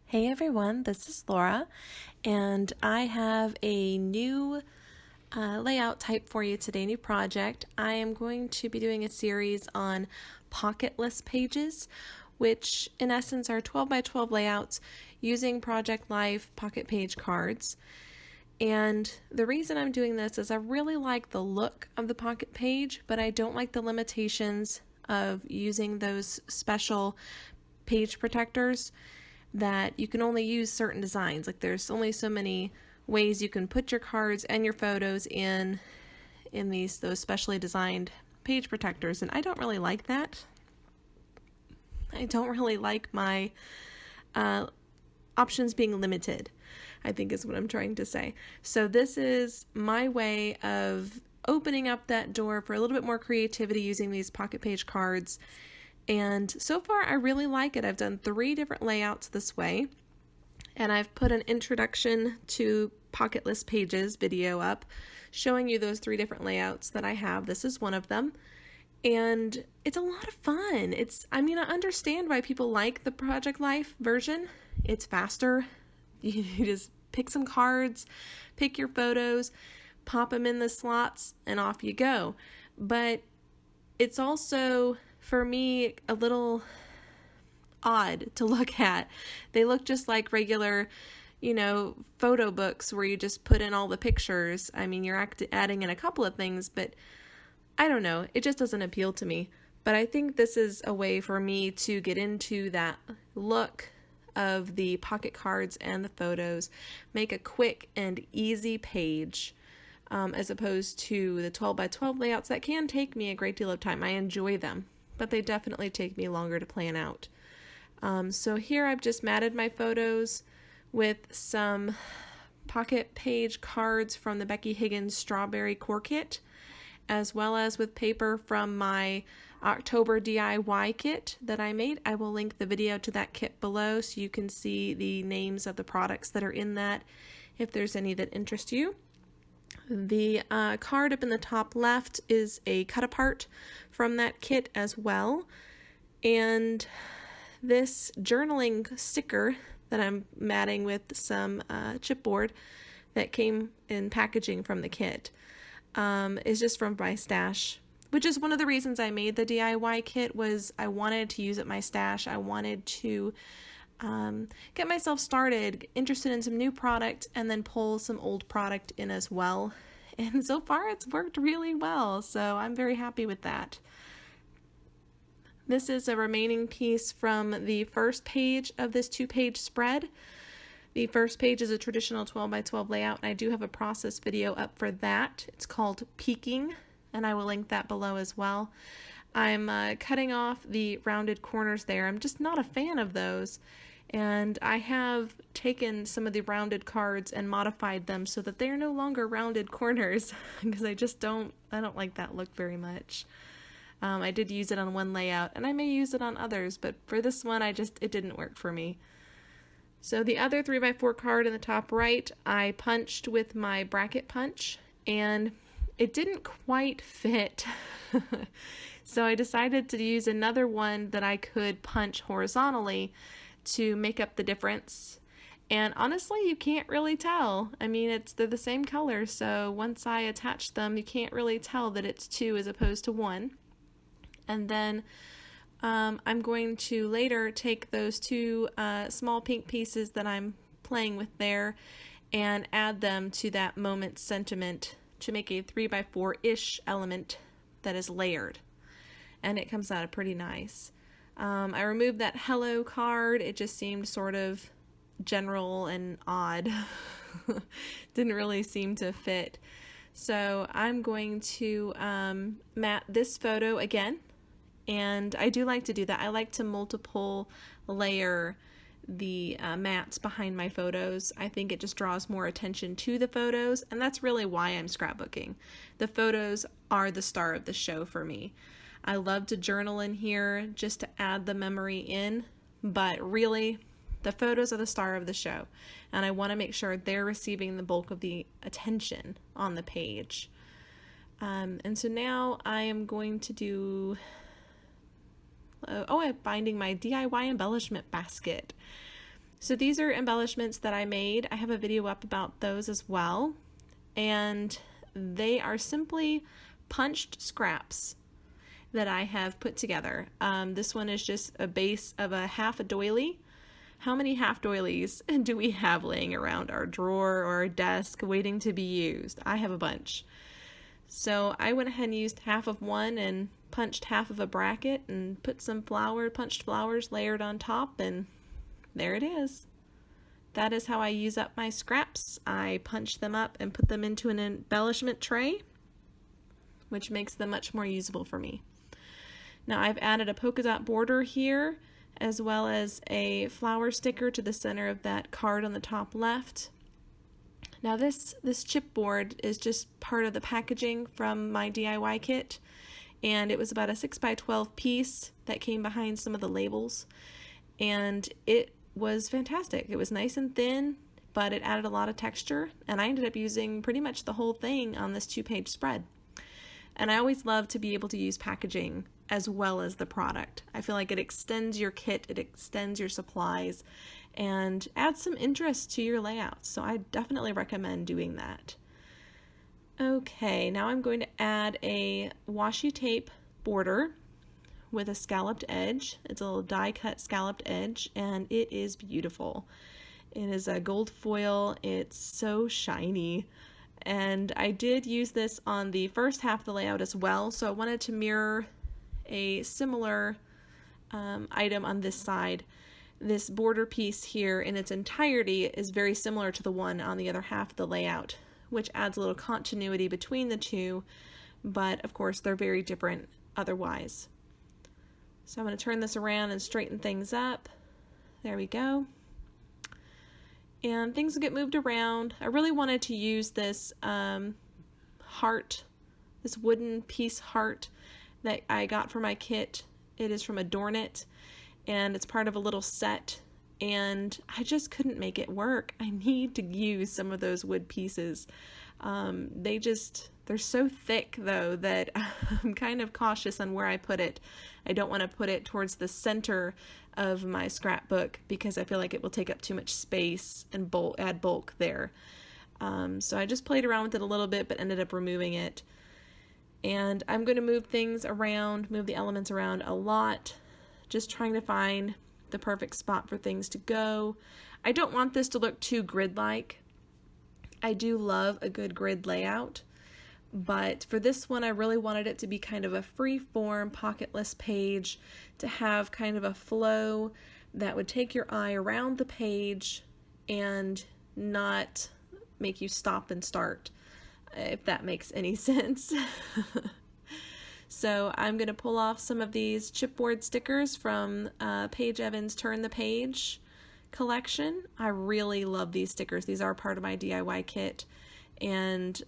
Hey everyone, this is Laura, and I have a new layout type for you today, new project. I am going to be doing a series on Pocketless pages, which in essence are 12 by 12 layouts using Project Life pocket page cards. And the reason I'm doing this is I really like the look of the pocket page, but I don't like the limitations of using those special page protectors that you can only use certain designs. Like there's only so many ways you can put your cards and your photos in those specially designed page protectors, and I don't really like that. I don't really like my options being limited, I think is what I'm trying to say. So this is my way of opening up that door for a little bit more creativity using these pocket page cards. And so far, I really like it. I've done 3 different layouts this way, and I've put an introduction to Pocketless pages video up showing you those 3 different layouts that I have. This is one of them, and it's a lot of fun. I understand why people like the Project Life version. It's faster. You just pick some cards, pick your photos, pop them in the slots, and off you go. But it's also, for me, a little odd to look at. They look just like regular, photo books where you just put in all the pictures. I mean, you're adding in a couple of things, but I don't know. It just doesn't appeal to me. But I think this is a way for me to get into that look of the pocket cards and the photos, make a quick and easy page. As opposed to the 12 by 12 layouts that can take me a great deal of time. I enjoy them, but they definitely take me longer to plan out. So here I've just matted my photos with some pocket page cards from the Becky Higgins Strawberry Core Kit, as well as with paper from my October DIY kit that I made. I will link the video to that kit below so you can see the names of the products that are in that if there's any that interest you. The card up in the top left is a cut apart from that kit as well. And this journaling sticker that I'm matting with some chipboard that came in packaging from the kit is just from my stash, which is one of the reasons I made the DIY kit. Was I wanted to use it my stash. I wanted to get myself started, interested in some new product, and then pull some old product in as well. And so far it's worked really well, so I'm very happy with that. This is a remaining piece from the first page of this 2-page spread. The first page is a traditional 12 by 12 layout, and I do have a process video up for that. It's called Peeking, and I will link that below as well. I'm cutting off the rounded corners there. I'm just not a fan of those. And I have taken some of the rounded cards and modified them so that they are no longer rounded corners because I don't like that look very much. I did use it on one layout, and I may use it on others, but for this one, it didn't work for me. So the other 3x4 card in the top right, I punched with my bracket punch, and it didn't quite fit. So I decided to use another one that I could punch horizontally to make up the difference. And honestly, you can't really tell. I mean, they're the same color, so once I attach them, you can't really tell that it's 2 as opposed to 1. And then I'm going to later take those 2 small pink pieces that I'm playing with there and add them to that moment sentiment to make a 3x4-ish element that is layered. And it comes out pretty nice. I removed that hello card. It just seemed sort of general and odd. Didn't really seem to fit. So I'm going to mat this photo again. And I do like to do that. I like to multiple layer the mats behind my photos. I think it just draws more attention to the photos, and that's really why I'm scrapbooking. The photos are the star of the show for me. I love to journal in here just to add the memory in, but really the photos are the star of the show, and I want to make sure they're receiving the bulk of the attention on the page. And so now I am going to do I'm binding my DIY embellishment basket. So these are embellishments that I made. I have a video up about those as well. And they are simply punched scraps that I have put together. This one is just a base of a half a doily. How many half doilies do we have laying around our drawer or our desk waiting to be used? I have a bunch. So I went ahead and used half of one and punched half of a bracket and put some punched flowers layered on top, and there it is. That is how I use up my scraps. I punch them up and put them into an embellishment tray, which makes them much more usable for me. Now I've added a polka dot border here, as well as a flower sticker to the center of that card on the top left. Now this chipboard is just part of the packaging from my DIY kit, and it was about a 6x12 piece that came behind some of the labels, and it was fantastic. It was nice and thin, but it added a lot of texture, and I ended up using pretty much the whole thing on this 2-page spread. And I always love to be able to use packaging as well as the product. I feel like it extends your kit, it extends your supplies, and adds some interest to your layouts. So I definitely recommend doing that. Okay, now I'm going to add a washi tape border with a scalloped edge. It's a little die cut scalloped edge, and it is beautiful. It is a gold foil. It's so shiny. And I did use this on the first half of the layout as well, so I wanted to mirror a similar item on this side. This border piece here in its entirety is very similar to the one on the other half of the layout, which adds a little continuity between the two, but of course they're very different otherwise. So I'm going to turn this around and straighten things up. There we go. And things will get moved around. I really wanted to use this heart, this wooden piece heart that I got for my kit. It is from Adorn It, and it's part of a little set, and I just couldn't make it work. I need to use some of those wood pieces. They're so thick though that I'm kind of cautious on where I put it. I don't want to put it towards the center of my scrapbook because I feel like it will take up too much space and add bulk there. So I just played around with it a little bit but ended up removing it. And I'm going to move things around, move the elements around a lot, just trying to find the perfect spot for things to go. I don't want this to look too grid-like. I do love a good grid layout, but for this one I really wanted it to be kind of a free-form pocketless page, to have kind of a flow that would take your eye around the page and not make you stop and start, if that makes any sense. So I'm going to pull off some of these chipboard stickers from Paige Evans' Turn the Page collection. I really love these stickers. These are part of my DIY kit, and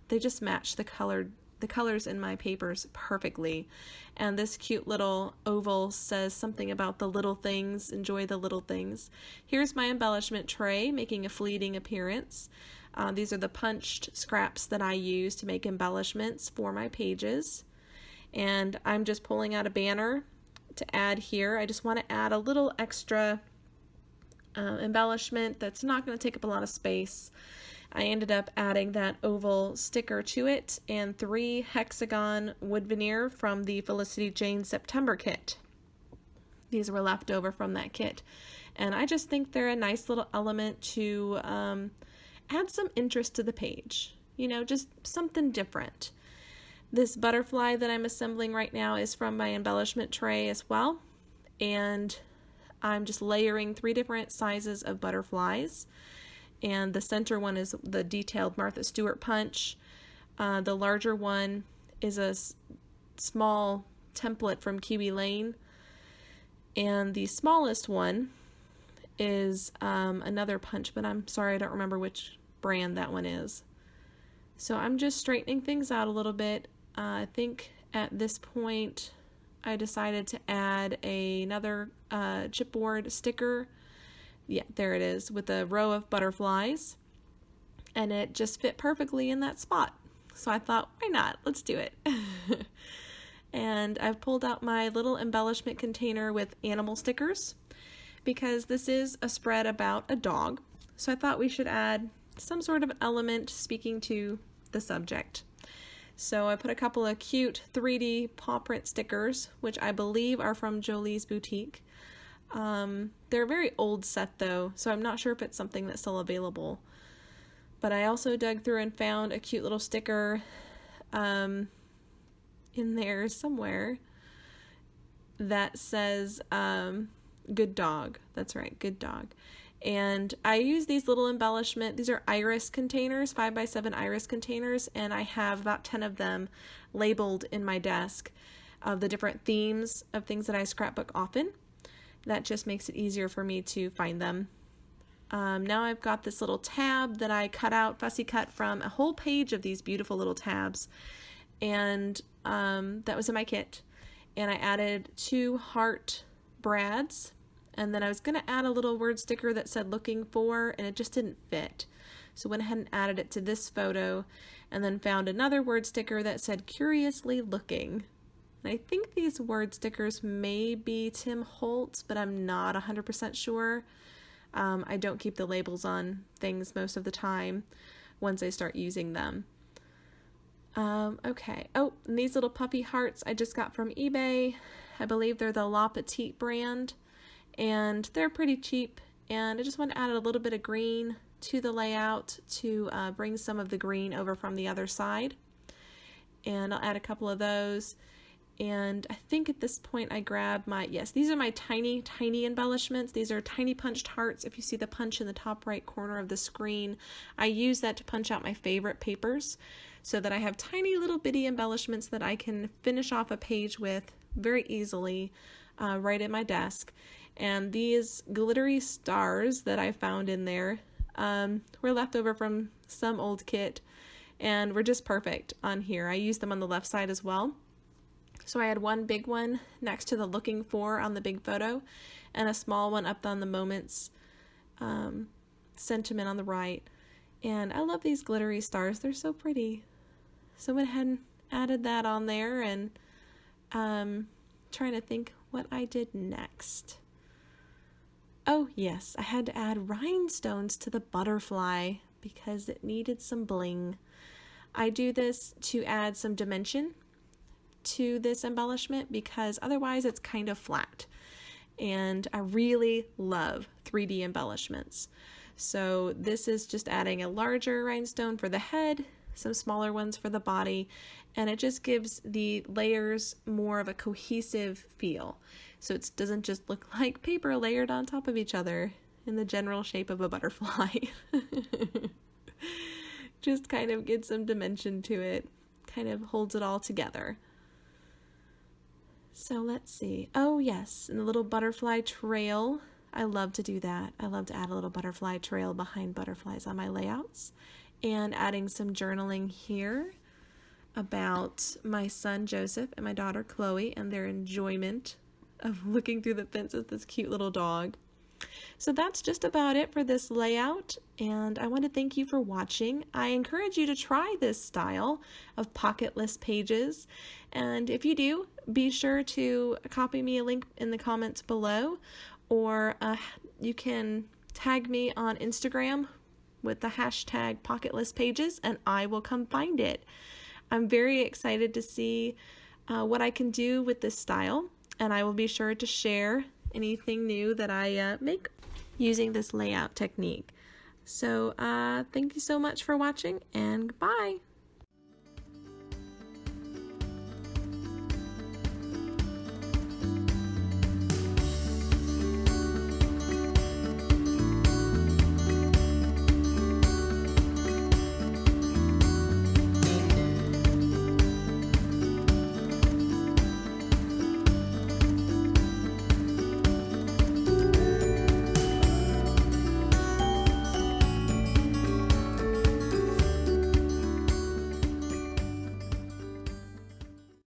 they just match the colors in my papers perfectly. And this cute little oval says something about the little things, enjoy the little things. Here's my embellishment tray making a fleeting appearance. These are the punched scraps that I use to make embellishments for my pages. And I'm just pulling out a banner to add here. I just want to add a little extra embellishment that's not going to take up a lot of space. I ended up adding that oval sticker to it and 3 hexagon wood veneer from the Felicity Jane September kit. These were left over from that kit, and I just think they're a nice little element to add some interest to the page, you know, just something different. This butterfly that I'm assembling right now is from my embellishment tray as well, and I'm just layering 3 different sizes of butterflies, and the center one is the detailed Martha Stewart punch. The larger one is a small template from Kiwi Lane, and the smallest one is another punch, but I'm sorry I don't remember which brand that one is. So I'm just straightening things out a little bit. I think at this point I decided to add another chipboard sticker. Yeah, there it is, with a row of butterflies, and it just fit perfectly in that spot. So I thought, why not? Let's do it. And I've pulled out my little embellishment container with animal stickers, because this is a spread about a dog. So I thought we should add some sort of element speaking to the subject. So I put a couple of cute 3D paw print stickers, which I believe are from Jolie's Boutique. They're a very old set though, so I'm not sure if it's something that's still available. But I also dug through and found a cute little sticker in there somewhere that says good dog. That's right, good dog. And I use these little these are iris containers, 5x7 iris containers, and I have about 10 of them labeled in my desk of the different themes of things that I scrapbook often. That just makes it easier for me to find them. Now I've got this little tab that I cut out, fussy cut from a whole page of these beautiful little tabs, and that was in my kit. And I added 2 heart brads, and then I was going to add a little word sticker that said looking for, and it just didn't fit. So went ahead and added it to this photo, and then found another word sticker that said curiously looking. And I think these word stickers may be Tim Holtz, but I'm not 100% sure. I don't keep the labels on things most of the time once I start using them. Okay. Oh, and these little puppy hearts I just got from eBay. I believe they're the La Petite brand, and they're pretty cheap. And I just want to add a little bit of green to the layout to bring some of the green over from the other side. And I'll add a couple of those. And I think at this point I grabbed these are my tiny embellishments. These are tiny punched hearts. If you see the punch in the top right corner of the screen, I use that to punch out my favorite papers so that I have tiny little bitty embellishments that I can finish off a page with very easily right at my desk. And these glittery stars that I found in there were left over from some old kit and were just perfect on here. I used them on the left side as well. So I had one big one next to the looking for on the big photo, and a small one up on the moments sentiment on the right. And I love these glittery stars. They're so pretty. So I went ahead and added that on there, and trying to think what I did next. Oh yes, I had to add rhinestones to the butterfly because it needed some bling. I do this to add some dimension to this embellishment because otherwise it's kind of flat, and I really love 3D embellishments. So this is just adding a larger rhinestone for the head, some smaller ones for the body, and it just gives the layers more of a cohesive feel. So it doesn't just look like paper layered on top of each other in the general shape of a butterfly. Just kind of get some dimension to it, kind of holds it all together. So let's see. Oh yes, and the little butterfly trail. I love to do that. I love to add a little butterfly trail behind butterflies on my layouts. And adding some journaling here about my son Joseph and my daughter Chloe and their enjoyment of looking through the fence at this cute little dog. So that's just about it for this layout, and I want to thank you for watching. I encourage you to try this style of pocketless pages, and if you do, be sure to copy me a link in the comments below, or you can tag me on Instagram with the hashtag pocketless pages, and I will come find it. I'm very excited to see what I can do with this style, and I will be sure to share anything new that I make using this layout technique. So thank you so much for watching, and goodbye.